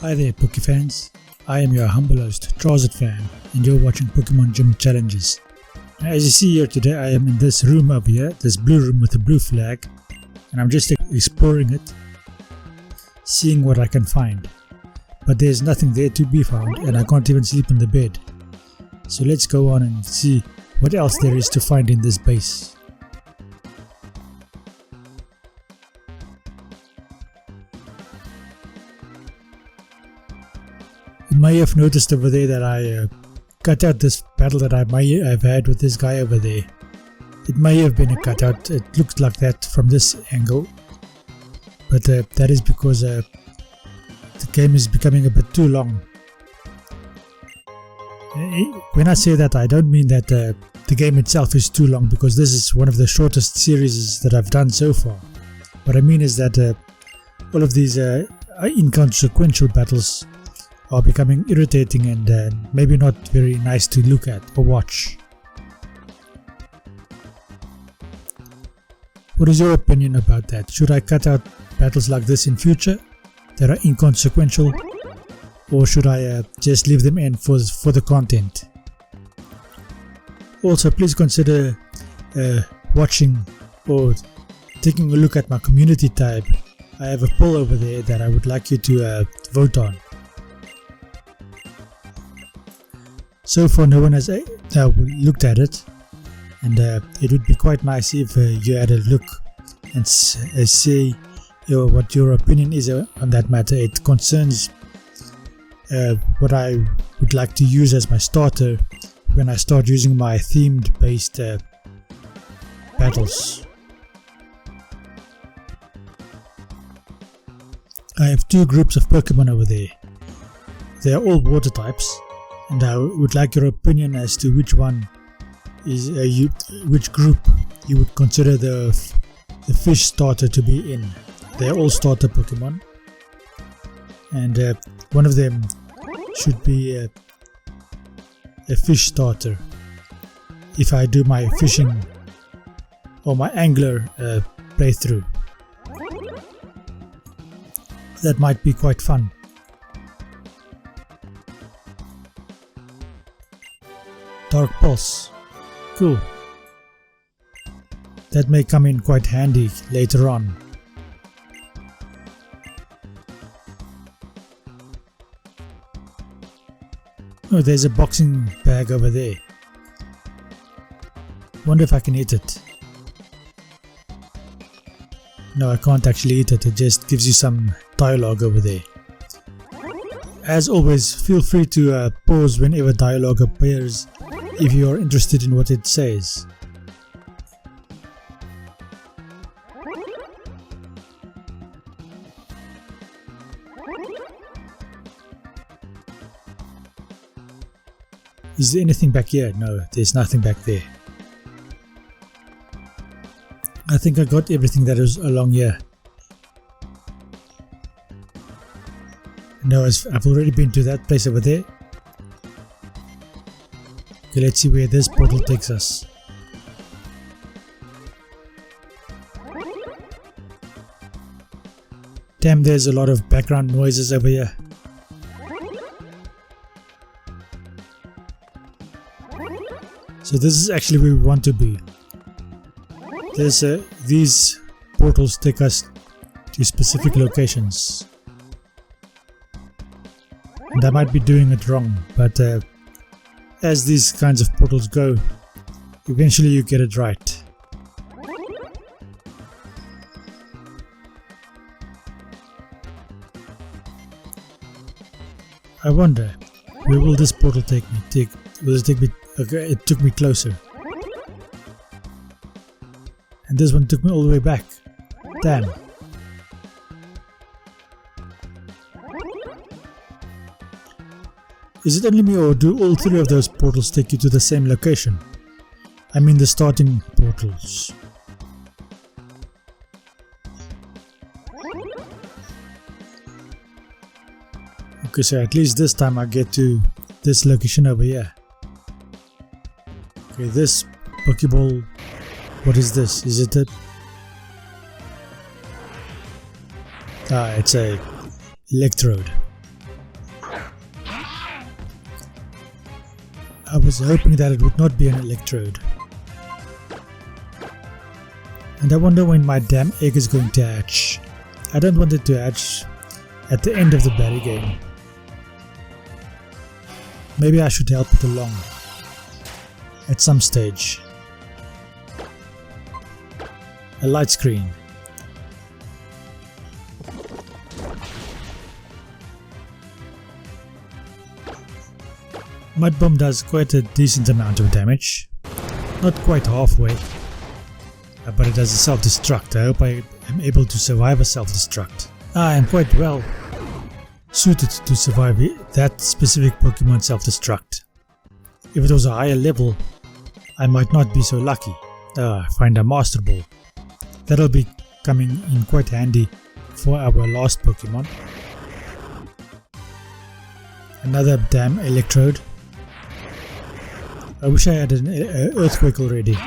Hi there Pokefans, I am your humble host TrawZitFan and you're watching Pokemon Gym Challenges. Now, as you see here today, I am in this room over here, this blue room with a blue flag, and I'm just exploring it, seeing what I can find. But there's nothing there to be found and I can't even sleep in the bed. So let's go on and see what else there is to find in this base. You may have noticed over there that I cut out this battle that I may have had with this guy over there. It may have been a cutout, it looks like that from this angle, but that is because the game is becoming a bit too long. When I say that, I don't mean that the game itself is too long, because this is one of the shortest series that I've done so far. What I mean is that all of these inconsequential battles are becoming irritating and maybe not very nice to look at or watch. What is your opinion about that? Should I cut out battles like this in future that are inconsequential, or should I just leave them in for the content? Also, please consider watching or taking a look at my community tab. I have a poll over there that I would like you to vote on. So far no one has looked at it, and it would be quite nice if you had a look and say what your opinion is on that matter. It concerns what I would like to use as my starter when I start using my themed based battles. I have two groups of Pokemon over there. They are all water types, and I would like your opinion as to which one is which group you would consider the fish starter to be in. They are all starter Pokemon, and one of them should be a fish starter if I do my fishing or my angler playthrough. That might be quite fun. Dark Pulse. Cool. That may come in quite handy later on. Oh, there's a boxing bag over there. Wonder if I can eat it. No, I can't actually eat it. It just gives you some dialogue over there. As always, feel free to pause whenever dialogue appears if you are interested in what it says. Is there anything back here? No, there's nothing back there. I think I got everything that is along here. No, I've already been to that place over there. Okay, let's see where this portal takes us. Damn, there's a lot of background noises over here. So this is actually where we want to be. These portals take us to specific locations. And I might be doing it wrong, but as these kinds of portals go, eventually you get it right. I wonder, where will this portal take me? Will it take me? Okay, it took me closer. And this one took me all the way back. Damn. Is it only me, or do all three of those portals take you to the same location? I mean the starting portals. Okay, so at least this time I get to this location over here. Okay, this Pokeball, what is this? Is it a... it's a electrode. I was hoping that it would not be an electrode. And I wonder when my damn egg is going to hatch. I don't want it to hatch at the end of the battle game. Maybe I should help it along at some stage. A light screen. Mud Bomb does quite a decent amount of damage. Not quite halfway. But it does a self-destruct. I hope I am able to survive a self-destruct. I am quite well suited to survive that specific Pokemon self-destruct. If it was a higher level, I might not be so lucky. Find a Master Ball. That'll be coming in quite handy for our last Pokemon. Another damn Electrode. I wish I had an Earthquake already.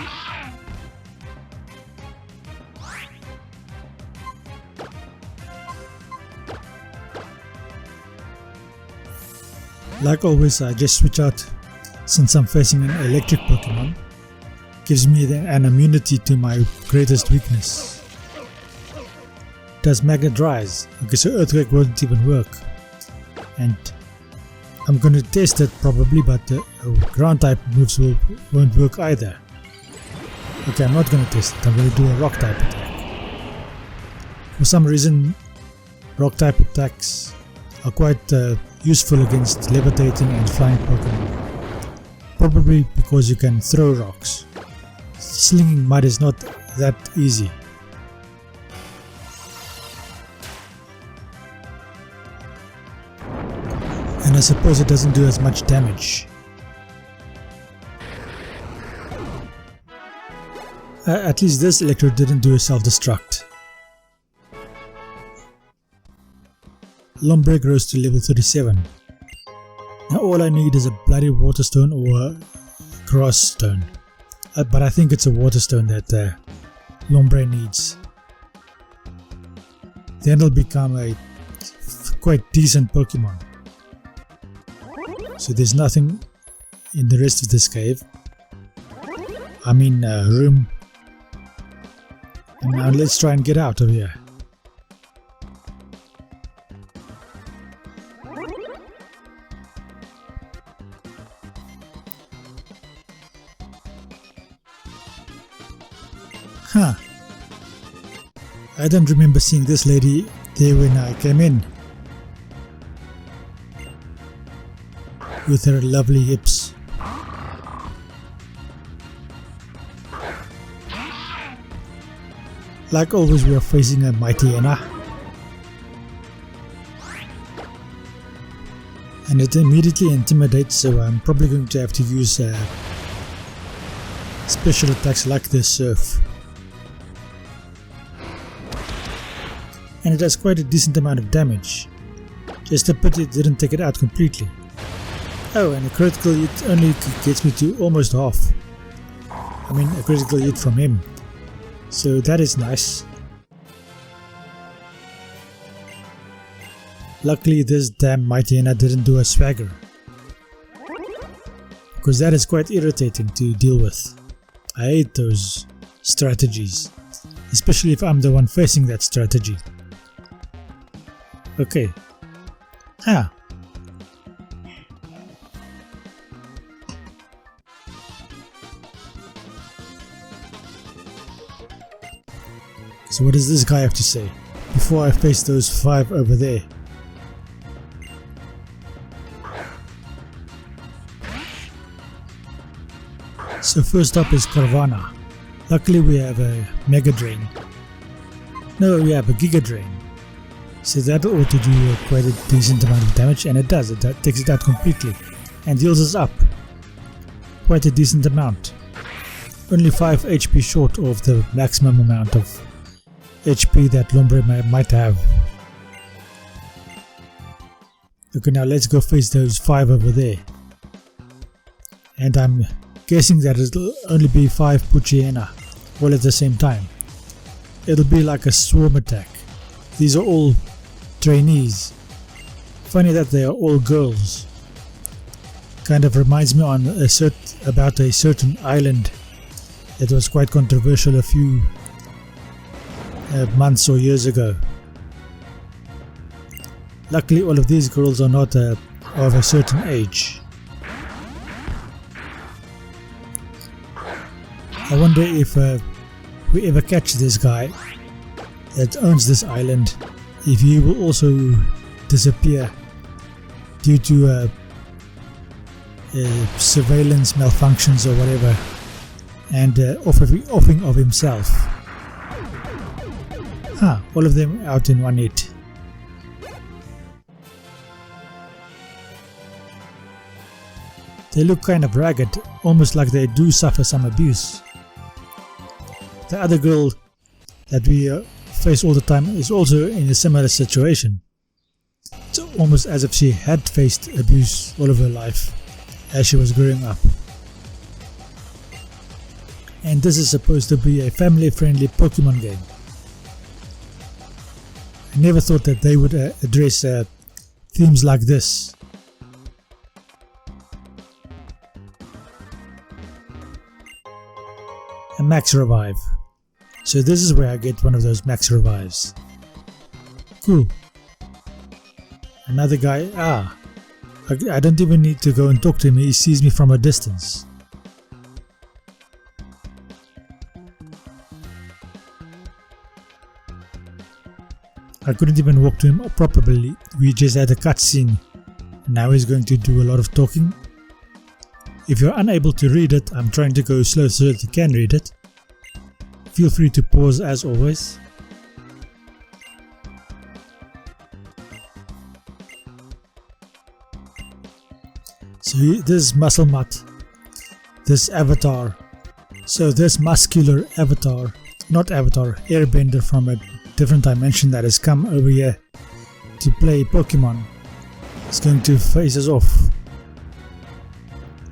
Like always, I just switch out since I'm facing an electric Pokemon. Gives me an immunity to my greatest weakness. Does Magnet Rise? Okay, so Earthquake won't even work. And I'm gonna test it probably, but the ground type moves won't work either. Okay, I'm not gonna test it, I'm gonna do a rock type attack. For some reason, rock type attacks are quite useful against levitating and flying Pokemon. Probably because you can throw rocks. Slinging mud is not that easy. And I suppose it doesn't do as much damage. At least this Electrode didn't do a self-destruct. Lombre grows to level 37. Now all I need is a bloody Water Stone or a Grass Stone. But I think it's a Water Stone that Lombre needs. Then it'll become a quite decent Pokemon. So there's nothing in the rest of this cave. I mean room. And now let's try and get out of here. Huh. I don't remember seeing this lady there when I came in. With her lovely hips. Like always, we are facing a Mightyena. And it immediately intimidates, so I'm probably going to have to use special attacks like the Surf. And it does quite a decent amount of damage. Just a pity it didn't take it out completely. Oh, and a critical hit only gets me to almost half. I mean, a critical hit from him. So that is nice. Luckily this damn Mightyena didn't do a Swagger. Because that is quite irritating to deal with. I hate those strategies. Especially if I'm the one facing that strategy. Okay. Ah. So what does this guy have to say before I face those 5 over there? So first up is Carvana. Luckily we have a Mega Drain. No, we have a Giga Drain. So that ought to do quite a decent amount of damage, and it does. It takes it out completely and heals us up quite a decent amount. Only 5 HP short of the maximum amount of HP that Lombre might have. Okay, now let's go face those 5 over there. And I'm guessing that it'll only be 5 Poochyena all at the same time. It'll be like a swarm attack. These are all trainees. Funny that they are all girls. kind of reminds me about a certain island that was quite controversial a few months or years ago. Luckily, all of these girls are not of a certain age. I wonder if we ever catch this guy that owns this island, if he will also disappear due to surveillance malfunctions or whatever, and offing of himself. All of them out in one hit. They look kind of ragged, almost like they do suffer some abuse. The other girl that we face all the time is also in a similar situation. It's almost as if she had faced abuse all of her life as she was growing up. And this is supposed to be a family-friendly Pokemon game. I never thought that they would address themes like this. A max revive. So this is where I get one of those max revives. Cool. Another guy. I don't even need to go and talk to him, he sees me from a distance. I couldn't even walk to him properly, we just had a cutscene. Now he's going to do a lot of talking. If you're unable to read it, I'm trying to go slow so that you can read it. Feel free to pause as always. So this muscle mutt, this avatar, so this muscular avatar, not avatar, airbender from a different dimension that has come over here to play Pokemon, is going to face us off.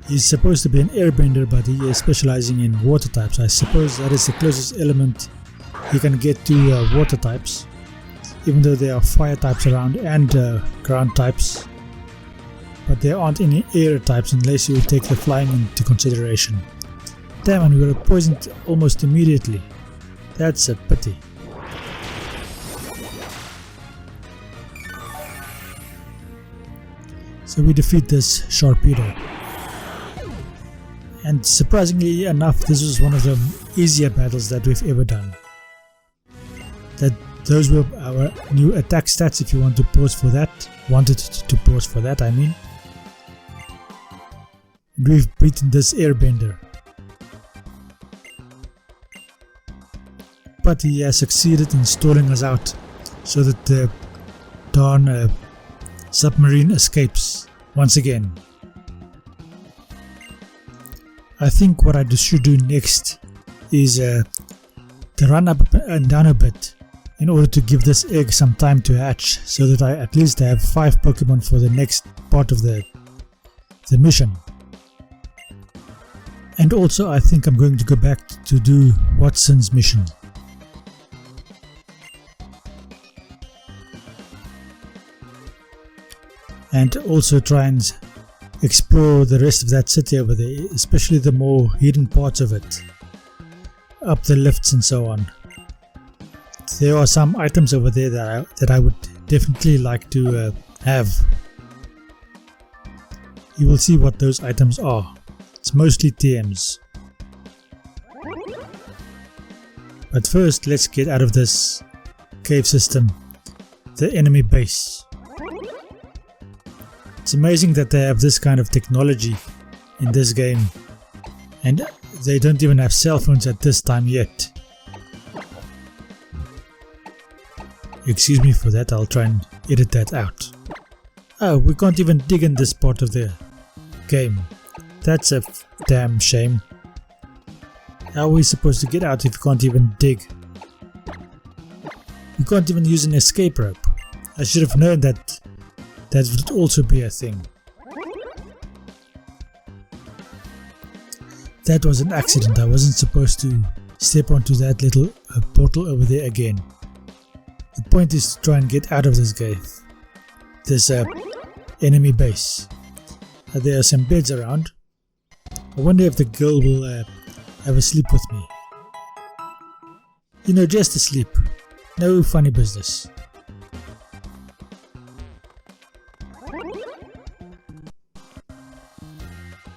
He's supposed to be an airbender, but he is specializing in water types. I suppose that is the closest element he can get to water types, even though there are fire types around and ground types. But there aren't any air types unless you take the flying into consideration. Damn, and we were poisoned almost immediately. That's a pity. So we defeat this Sharpedo. And surprisingly enough, this was one of the easier battles that we've ever done. Those were our new attack stats if you want to pause for that. Wanted to pause for that, I mean. We've beaten this airbender. But he has succeeded in stalling us out so that the darn submarine escapes once again. I think what I should do next is to run up and down a bit in order to give this egg some time to hatch, so that I at least have 5 Pokemon for the next part of the mission. And also I think I'm going to go back to do Watson's mission. And also try and explore the rest of that city over there, especially the more hidden parts of it, up the lifts and so on. There are some items over there that I would definitely like to have. You will see what those items are. It's mostly TMs. But first, let's get out of this cave system, the enemy base. It's amazing that they have this kind of technology in this game, and they don't even have cell phones at this time yet. Excuse me for that, I'll try and edit that out. Oh, we can't even dig in this part of the game. That's a damn shame. How are we supposed to get out if you can't even dig? You can't even use an escape rope. I should have known that would also be a thing. That was an accident. I wasn't supposed to step onto that little portal over there again. The point is to try and get out of this cave. This enemy base. There are some beds around. I wonder if the girl will have a sleep with me. You know, just a sleep. No funny business.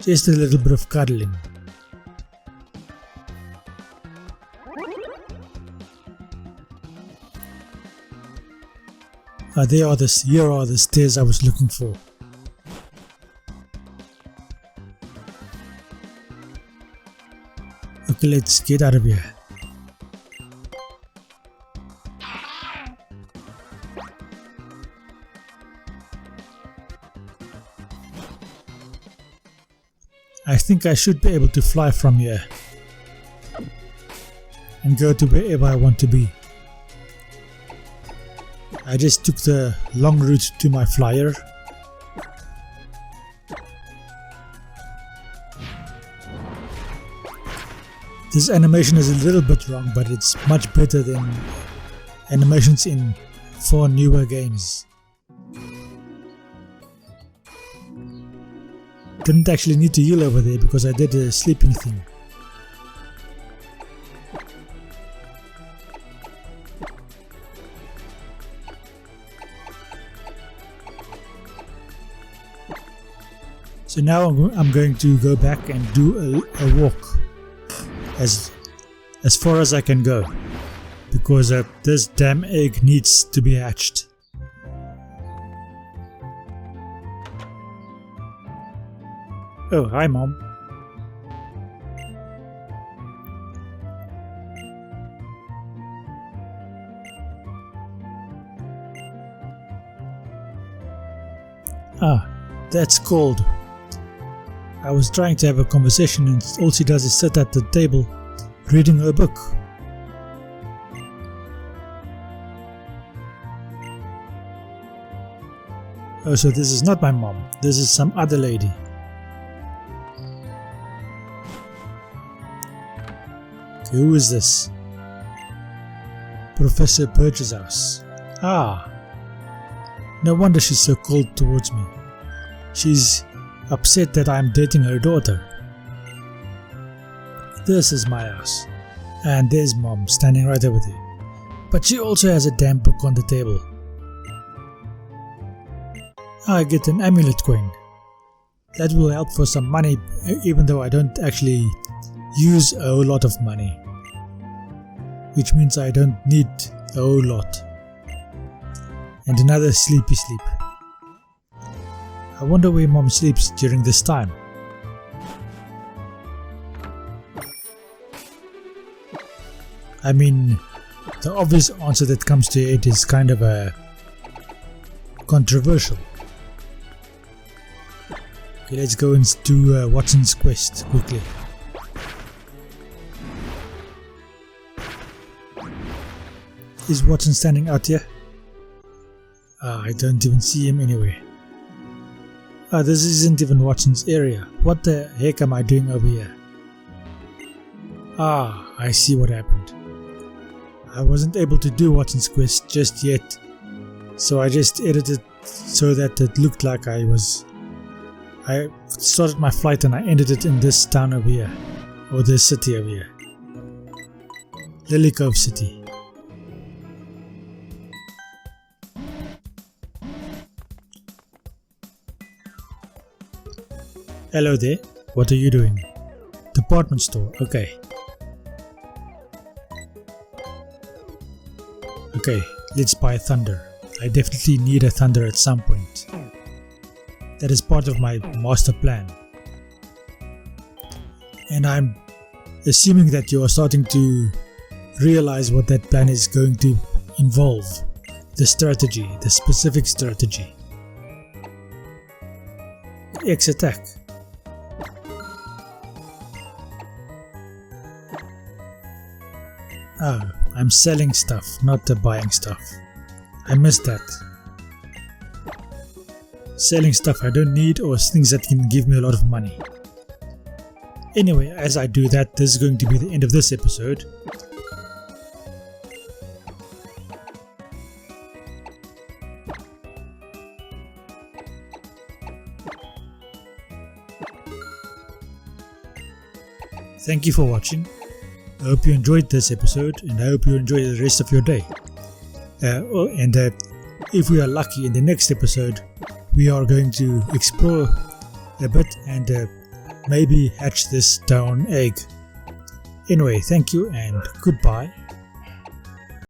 Just a little bit of cuddling. Here are the stairs I was looking for. Okay, let's get out of here. I think I should be able to fly from here and go to wherever I want to be. I just took the long route to my flyer. This animation is a little bit wrong, but it's much better than animations in 4 newer games. Didn't actually need to heal over there because I did a sleeping thing. So now I'm going to go back and do a walk as far as I can go, because this damn egg needs to be hatched. Oh, hi Mom. Ah, that's cold. I was trying to have a conversation and all she does is sit at the table reading her book. Oh, so this is not my mom. This is some other lady. Okay, who is this? Professor Birch's house. Ah, no wonder she's so cold towards me. She's upset that I'm dating her daughter. This is my house, and there's Mom standing right over there. But she also has a damn book on the table. I get an amulet coin. That will help for some money, even though I don't actually use a whole lot of money, which means I don't need a whole lot. And another sleepy sleep. I wonder where Mom sleeps during this time. I mean, the obvious answer that comes to it is kind of controversial. Okay, let's go and do Watson's quest quickly. Is Watson standing out here? I don't even see him anywhere. This isn't even Watson's area. What the heck am I doing over here? I see what happened. I wasn't able to do Watson's quest just yet, so I just edited so that it looked like I started my flight and I ended it in this town over here, or this city over here. Lily Cove City. Hello there, what are you doing? Department store, okay. Okay, let's buy a thunder. I definitely need a thunder at some point. That is part of my master plan. And I'm assuming that you are starting to realize what that plan is going to involve. The strategy, the specific strategy. X attack. Oh, I'm selling stuff, not buying stuff. I missed that. Selling stuff I don't need or things that can give me a lot of money. Anyway, as I do that, this is going to be the end of this episode. Thank you for watching. I hope you enjoyed this episode, and I hope you enjoy the rest of your day. If we are lucky, in the next episode we are going to explore a bit and maybe hatch this down egg. Anyway, thank you and goodbye.